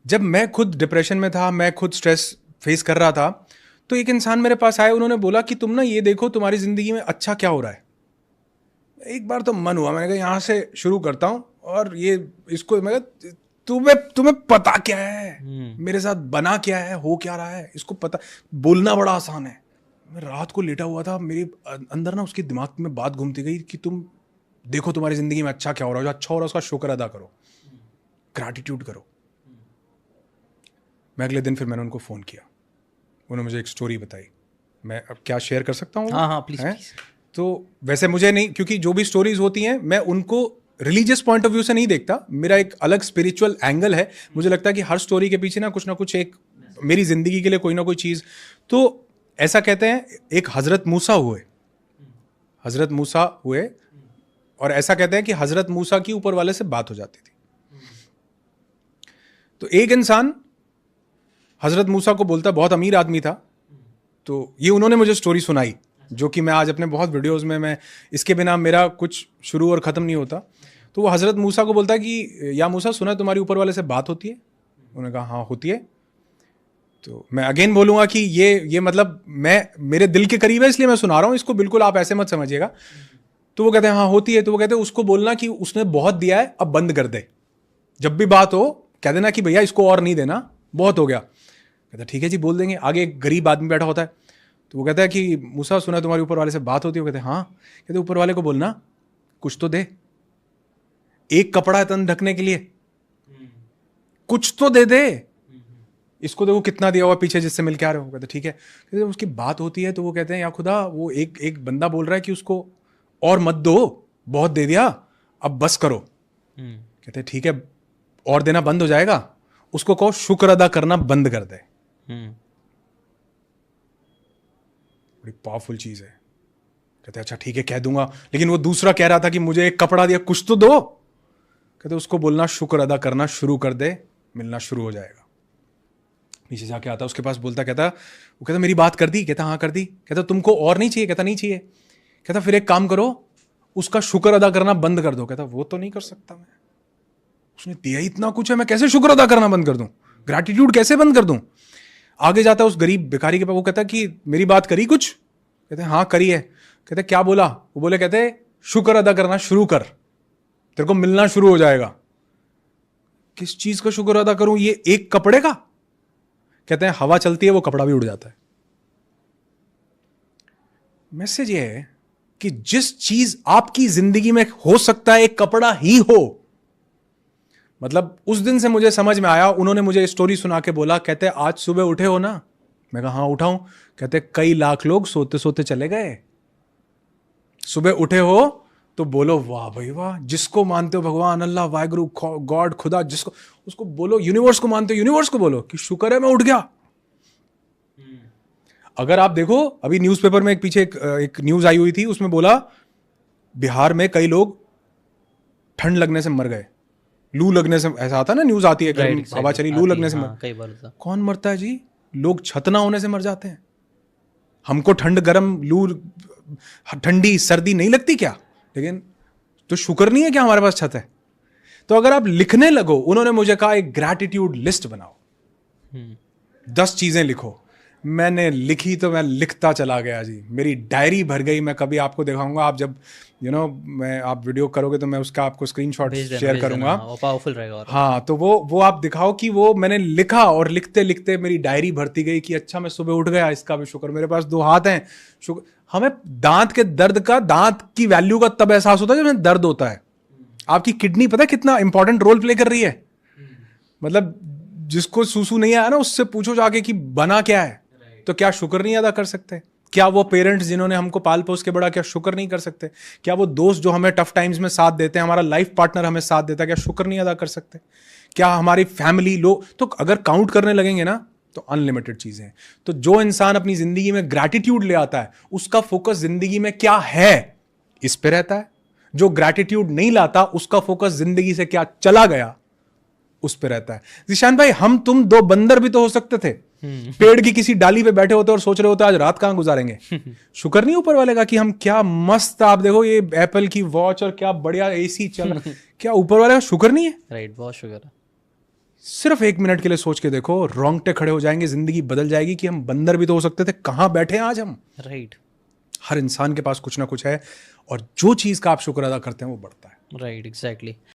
जब मैं खुद डिप्रेशन में था, मैं खुद स्ट्रेस फेस कर रहा था, तो एक इंसान मेरे पास आए, उन्होंने बोला कि तुम ना ये देखो तुम्हारी ज़िंदगी में अच्छा क्या हो रहा है। एक बार तो मन हुआ, मैंने कहा यहाँ से शुरू करता हूँ और ये इसको मैं कहा, तुम्हें तुम्हें पता क्या है मेरे साथ बना क्या है, हो क्या रहा है, इसको पता। बोलना बड़ा आसान है। मैं रात को लेटा हुआ था, मेरे अंदर ना उसके दिमाग में बात घूमती गई कि तुम देखो तुम्हारी ज़िंदगी में अच्छा क्या हो रहा है, जो अच्छा हो रहा है उसका शुक्र अदा करो, ग्रैटिट्यूड करो। मैं अगले दिन फिर मैंने उनको फ़ोन किया, उन्होंने मुझे एक स्टोरी बताई। मैं अब क्या शेयर कर सकता हूँ? हाँ हाँ प्लीज हैं? प्लीज। तो वैसे मुझे नहीं, क्योंकि जो भी स्टोरीज होती हैं मैं उनको रिलीजियस पॉइंट ऑफ व्यू से नहीं देखता, मेरा एक अलग स्पिरिचुअल एंगल है। मुझे लगता है कि हर स्टोरी के पीछे ना कुछ एक मेरी ज़िंदगी के लिए कोई ना कोई चीज़। तो ऐसा कहते हैं, एक हज़रत मूसा हुए और ऐसा कहते हैं कि हज़रत मूसा की ऊपर वाले से बात हो जाती थी। तो एक इंसान हज़रत मूसा को बोलता, बहुत अमीर आदमी था, तो ये उन्होंने मुझे स्टोरी सुनाई, जो कि मैं आज अपने बहुत वीडियोस में, मैं इसके बिना मेरा कुछ शुरू और ख़त्म नहीं होता। तो वो हज़रत मूसा को बोलता है कि या मूसा, सुना तुम्हारी ऊपर वाले से बात होती है? उन्होंने कहा हाँ होती है। तो मैं अगेन बोलूँगा कि ये मतलब मैं मेरे दिल के करीब है इसलिए मैं सुना रहा हूँ, इसको बिल्कुल आप ऐसे मत समझिएगा। तो वो कहते हैं हाँ होती है। तो वो कहते हैं उसको बोलना कि उसने बहुत दिया है, अब बंद कर दे। जब भी बात हो कह देना कि भैया इसको और नहीं देना, बहुत हो गया। कहता ठीक है जी, बोल देंगे। आगे एक गरीब आदमी बैठा होता है, तो वो कहता है कि मूसा, सुना तुम्हारे ऊपर वाले से बात होती है? वो कहते हैं हाँ। कहते ऊपर वाले को बोलना कुछ तो दे, एक कपड़ा है तन ढकने के लिए, कुछ तो दे दे। इसको देखो कितना दिया हुआ पीछे जिससे मिल के आ रहे हो। कहते ठीक है। कहते उसकी बात होती है तो वो कहते हैं या खुदा, वो एक बंदा बोल रहा है कि उसको और मत दो, बहुत दे दिया, अब बस करो। कहते ठीक है, और देना बंद हो जाएगा, उसको कहो शुक्र अदा करना बंद कर दे। बड़ी पावरफुल चीज है। कहते अच्छा ठीक है कह दूंगा, लेकिन वो दूसरा कह रहा था कि मुझे एक कपड़ा दिया, कुछ तो दो। कहते उसको बोलना शुक्र अदा करना शुरू कर दे, मिलना शुरू हो जाएगा। नीचे जाके आता उसके पास, बोलता, कहता वो कहता मेरी बात कर दी? कहता हाँ कर दी। कहता तुमको और नहीं चाहिए? कहता नहीं चाहिए। कहता फिर एक काम करो, उसका शुक्र अदा करना बंद कर दो। कहता वो तो नहीं कर सकता मैं, उसने दिया इतना कुछ है, मैं कैसे शुक्र अदा करना बंद कर दूं, ग्रैटिट्यूड कैसे बंद कर दूं। आगे जाता है उस गरीब भिखारी के पास, वो कहता कि मेरी बात करी कुछ? कहते हाँ करी है। कहते क्या बोला? वो बोले, कहते शुक्र अदा करना शुरू कर, तेरे को मिलना शुरू हो जाएगा। किस चीज का शुक्र अदा करूं? ये एक कपड़े का? कहते हैं हवा चलती है वो कपड़ा भी उड़ जाता है। मैसेज ये है कि जिस चीज आपकी जिंदगी में हो सकता है एक कपड़ा ही हो, मतलब उस दिन से मुझे समझ में आया। उन्होंने मुझे स्टोरी सुना के बोला, कहते आज सुबह उठे हो ना? मैं कहा हाँ उठाऊं। कहते कई लाख लोग सोते सोते चले गए, सुबह उठे हो तो बोलो वाह भाई वाह। जिसको मानते हो भगवान, अल्लाह, वाहिगुरु, गॉड, खुदा, जिसको, उसको बोलो। यूनिवर्स को मानते हो, यूनिवर्स को बोलो कि शुक्र है मैं उठ गया। अगर आप देखो अभी न्यूज़पेपर में एक पीछे एक न्यूज आई हुई थी, उसमें बोला बिहार में कई लोग ठंड लगने से मर गए, लू लगने से। ऐसा आता ना, न्यूज आती है, गर्म हवा चली, लू लगने से मर। कई बार होता। कौन मरता है जी? लोग छत ना होने से मर जाते हैं। हमको ठंड, गर्म, लू, ठंडी, सर्दी नहीं लगती क्या? लेकिन तो शुक्र नहीं है क्या हमारे पास छत है? तो अगर आप लिखने लगो, उन्होंने मुझे कहा एक ग्रैटिट्यूड लिस्ट बनाओ, 10 चीजें लिखो। मैंने लिखी तो मैं लिखता चला गया जी, मेरी डायरी भर गई। मैं कभी आपको दिखाऊंगा, आप जब मैं आप वीडियो करोगे तो मैं उसका आपको स्क्रीनशॉट शेयर करूंगा। वो पावरफुल रहेगा। और हाँ, तो वो आप दिखाओ कि वो मैंने लिखा, और लिखते लिखते मेरी डायरी भरती गई कि अच्छा मैं सुबह उठ गया, इसका भी शुक्र, मेरे पास 2 हाथ हैं, शुक्र। हमें दांत के दर्द का, दांत की वैल्यू का तब एहसास होता है जब दर्द होता है। आपकी किडनी पता है कितना इंपॉर्टेंट रोल प्ले कर रही है? मतलब जिसको सूसू नहीं आया ना, उससे पूछो जाके कि बना क्या है, तो क्या शुक्र नहीं अदा कर सकते? क्या वो पेरेंट्स जिन्होंने हमको पाल पोस के बड़ा, क्या शुक्र नहीं कर सकते? क्या वो दोस्त जो हमें टफ टाइम्स में साथ देते हैं, हमारा लाइफ पार्टनर हमें साथ देता है, क्या शुक्र नहीं अदा कर सकते? क्या हमारी फैमिली लोग? तो अगर काउंट करने लगेंगे ना तो अनलिमिटेड चीजें हैं। तो जो इंसान अपनी जिंदगी में ग्रैटिट्यूड ले आता है, उसका फोकस जिंदगी में क्या है इस पे रहता है। जो ग्रैटिट्यूड नहीं लाता, उसका फोकस जिंदगी से क्या चला गया उस पे रहता है। जिशान भाई, हम तुम 2 बंदर भी तो हो सकते थे, पेड़ की किसी डाली पे बैठे होते और सोच रहे होते आज रात कहां गुजारेंगे। शुक्र नहीं ऊपर वाले का कि हम क्या मस्त, आप देखो ये एप्पल की वॉच और क्या बढ़िया एसी चल रहा। क्या ऊपर वाले का शुक्र नहीं है? राइट, बहुत शुक्र है। सिर्फ 1 मिनट के लिए सोच के देखो, रोंगटे खड़े हो जाएंगे, जिंदगी बदल जाएगी कि हम बंदर भी तो हो सकते थे, कहाँ बैठे हैं आज हम। राइट हर इंसान के पास कुछ ना कुछ है, और जो चीज़ का आप शुक्र अदा करते हैं वो बढ़ता है। Right exactly